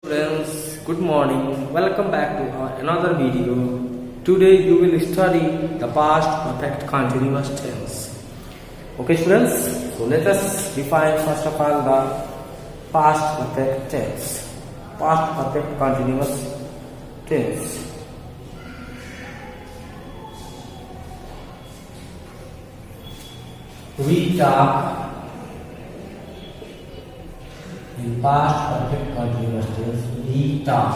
Friends, good morning. Welcome back to another video. Today you will study the past perfect continuous tense. Okay, students. So let us define first of all the past perfect tense. Past perfect continuous tense. We talk in past perfect continuous tense, we talk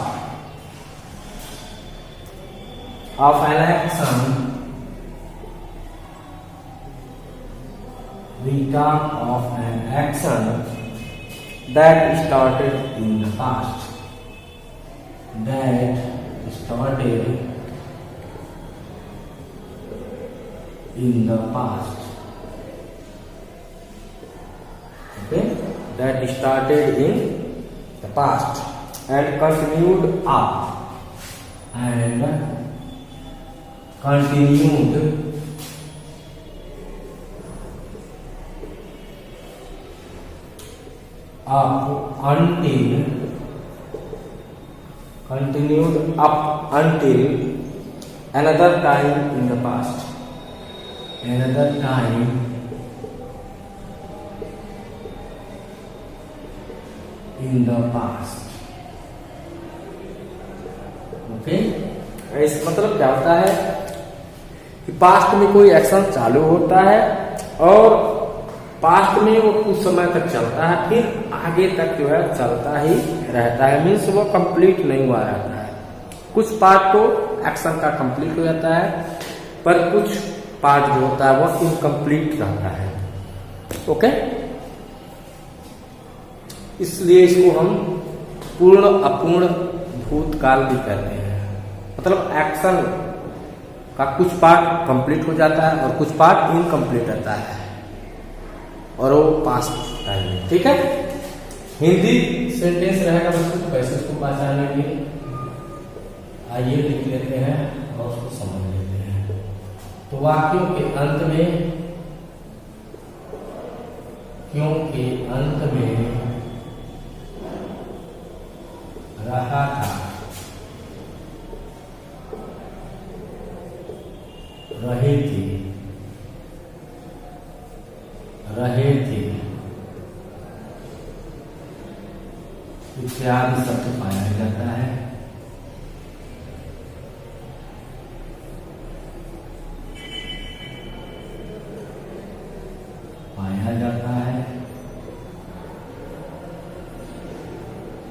of an action. We talk of an action that started in the past. That started in the past. Okay? That started in the past and continued up and continued up until another time in the past. Another time in the past. Okay, इस मतलब क्या होता है कि past में कोई action चालू होता है और पास्ट में वो कुछ समय तक चलता है, फिर आगे तक जो है चलता ही रहता है। मीन्स वो कंप्लीट नहीं हुआ रहता है। कुछ पार्ट तो एक्शन का कंप्लीट हो जाता है, पर कुछ पार्ट जो होता है वो इनकम्प्लीट रहता है। ओके, इसलिए इसको हम पूर्ण अपूर्ण भूतकाल भी कहते हैं। मतलब एक्शन का कुछ पार्ट कंप्लीट हो जाता है और कुछ पार्ट इनकम्प्लीट रहता है और वो पास्ट टाइम है। ठीक है, हिंदी सेंटेंस रहेगा बच्चों, तो कैसे उसको पहचानेंगे, आइए लिख लेते हैं और उसको समझ लेते हैं। तो वाक्यों के अंत में, क्योंकि अंत में रहा था, रहे थे इत्यादि शब्द पाया जाता है।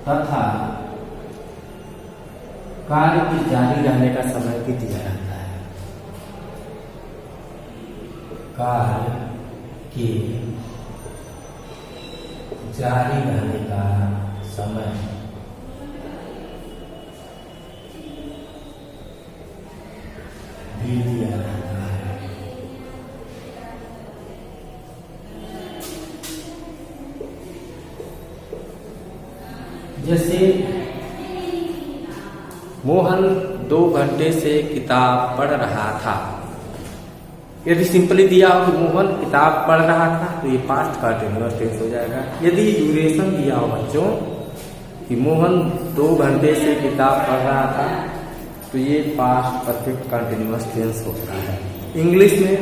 तथा कार्य की जारी रहने का समय भी दिया जाता है। कार्य के जारी रहने का समय भी दिया जाता है। जैसे मोहन 2 घंटे से किताब पढ़ रहा था। यदि सिंपली दिया हो कि मोहन किताब पढ़ रहा था तो ये पास्ट कंटीन्यूअस टेंस हो जाएगा। यदि ड्यूरेशन दिया हो बच्चों कि मोहन 2 घंटे से किताब पढ़ रहा था तो ये पास्ट परफेक्ट कंटीन्यूअस टेंस होता है। इंग्लिश में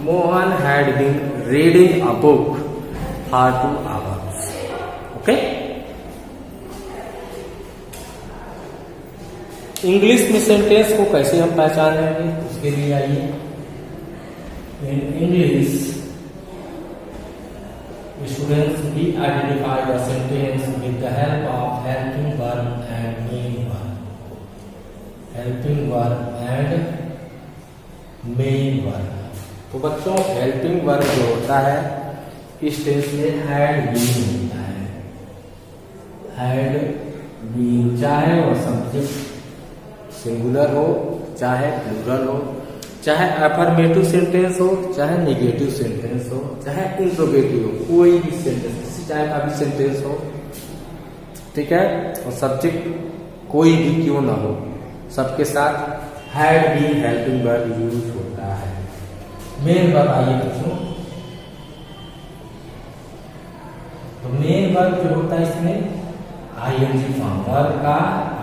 Mohan had been reading a book for 2 hours. Okay, English में सेंटेंस को कैसे हम पहचानेंगे, उसके लिए आइए। In English, students we identify the sentence with the help of helping verb and main verb. Helping verb and main verb. तो बच्चों हेल्पिंग वर्ब जो होता है इस टेंस में हैड बीन होता है। हैड बीन, चाहे वह सब्जेक्ट सिंगुलर हो चाहे प्लूरल हो, चाहे अफर्मेटिव सेंटेंस हो चाहे नेगेटिव सेंटेंस हो, चाहे इंट्रोगेटिव हो, कोई भी सेंटेंस, किसी टाइप का भी सेंटेंस हो, ठीक है, और सब्जेक्ट कोई भी क्यों ना हो, सबके साथ had been helping verb use होता है। मेन वर्ब आइए बच्चों, तो मेन वर्ब जो होता है इसमें आईएनजी फॉर्म, वर्ब का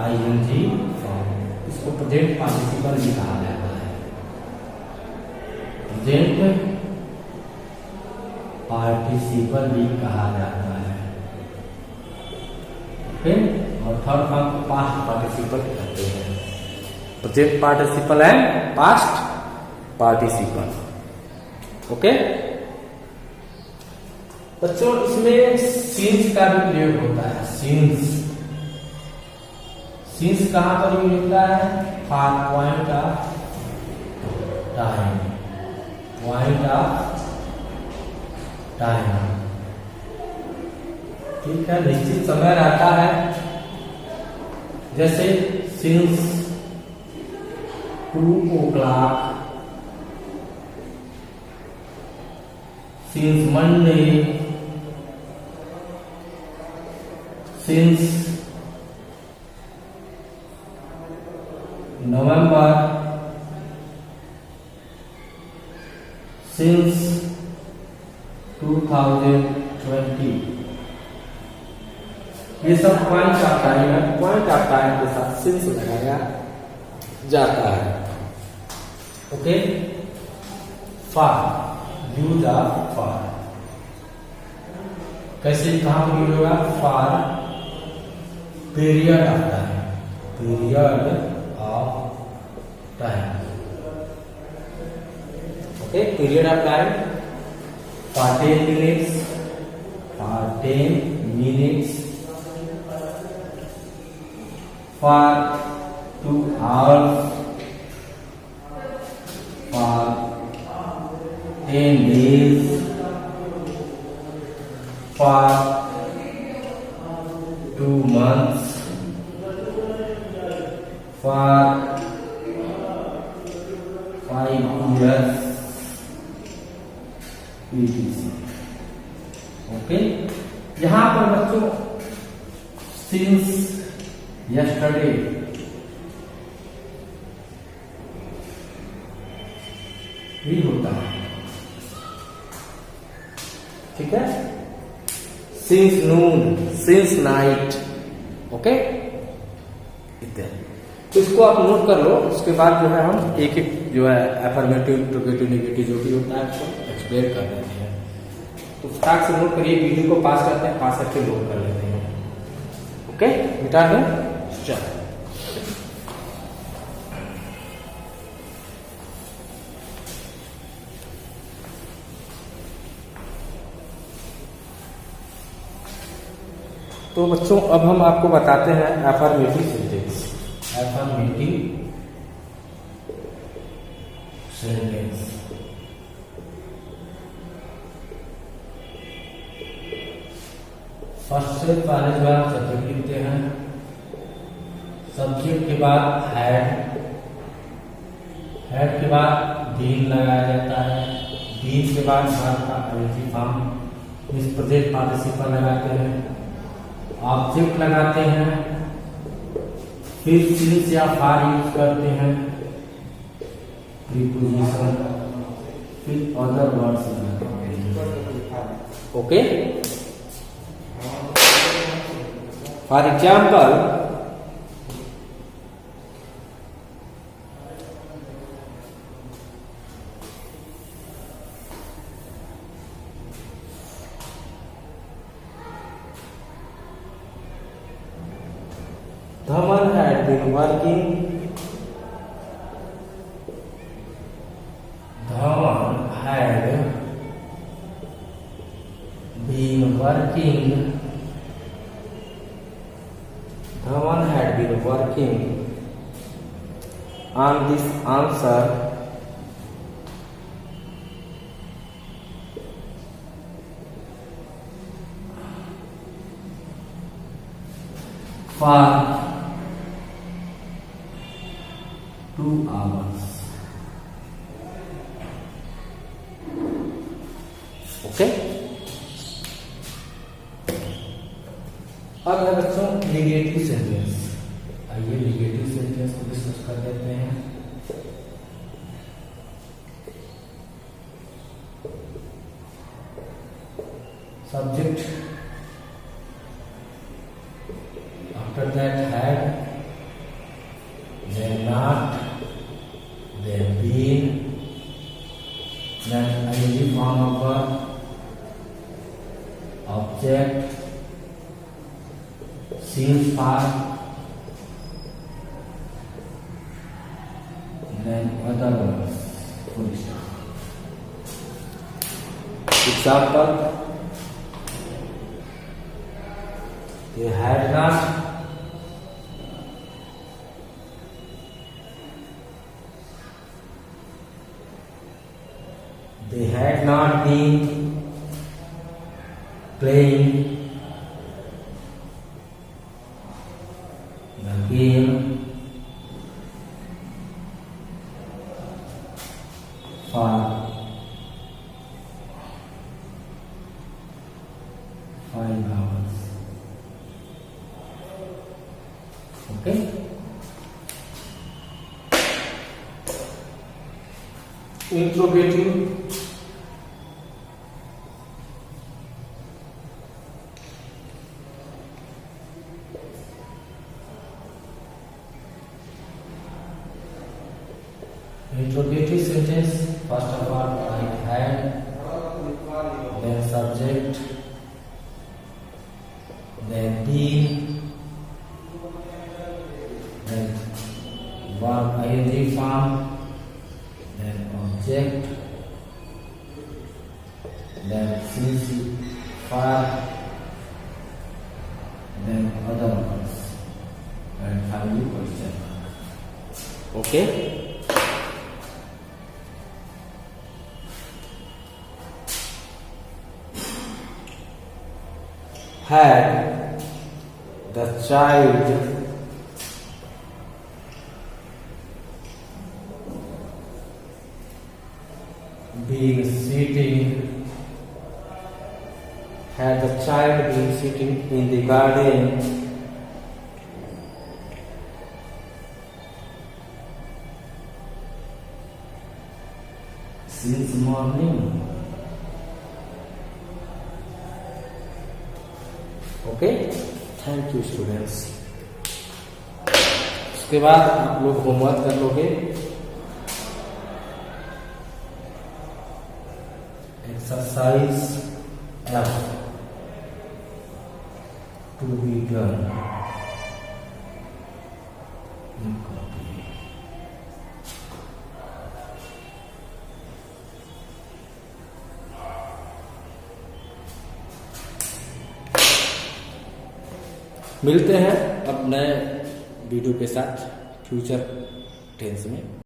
आईएनजी फॉर्म, इसको प्रेजेंट पार्टिसिपल भी कहा जाता है। प्रेजेंट पार्टिसिपल भी कहा जाता है। ओके, और थर्ड फॉर्म को पास्ट पार्टिसिपल कहते हैं। Present participle and past participle. Okay बच्चों, इसमें सिंस का भी प्रयोग होता है। सिंस कहां पर यूज होता है? For point of time, point of time. ठीक है, निश्चित समय रहता है, जैसे since 2 o'clock, since Monday, since November, since 2020। ये सब पॉइंट ऑफ टाइम है, पॉइंट ऑफ टाइम के साथ सिंस लगाया जाता है। Okay, for, use of for कैसे, कहां पर यूज होगा? For period of time, period of time. Okay, period of time for 10 minutes, for 10 minutes, for 2 hours, for 10 days, for 2 months, for 5 years, etc. Okay, यहां पर बच्चों since yesterday भी होता है। ठीक है, सिंस नून, सिंस नाइट। ओके, इत्यादि। तो इसको आप नोट कर लो, उसके बाद जो है हम एक एक जो है अफर्मेटिव, इंट्रोगेटिव, नेगेटिव जो भी होता है उसको एक्सप्लेन कर देते हैं। तो फटाक से नोट करिए, वीडियो को पास करते हैं, पास करके नोट कर लेते हैं। ओके, मिटा दें, चलो। तो बच्चों, अब हम आपको बताते हैं affirmative sentence. Affirmative sentence. First से पहले जो आप सब्जेक्ट लिखते हैं, सब्जेक्ट के बाद हेड, हेड के बाद बीन लगाया जाता है, बीन के बाद वर्ब का आईएनजी फॉर्म, इस प्रेजेंट पार्टिसिपल लगाते हैं, ऑब्जेक्ट लगाते हैं, फिर सिंस या फॉर यूज करते हैं, प्रीपोजिशन, फिर अदर वर्ड्स लगाते हैं। Okay, for example, Dhawan had been working. Dhawan had been working. Dhawan had been working on this answer for 2 hours. Okay, अब है बच्चों नेगेटिव सेंटेंस। आइए नेगेटिव सेंटेंस को डिस्कस कर देते हैं। Subject that had, then not, then been, then ing form of verb, object, since part, then other words. Full stop. Example: they had not, been playing the game for 5 hours. Okay. Interrogative. Interrogative sentence. First of all, I had, then subject, then been, then verb ing form, then object, then since verb, then other words, and finally question mark. Okay. Had the child been sitting in the garden since morning. Okay, thank you students. उसके बाद आप लोग homework कर लोगे। Exercise F to be done in copy. मिलते हैं अब नए वीडियो के साथ फ्यूचर टेंस में।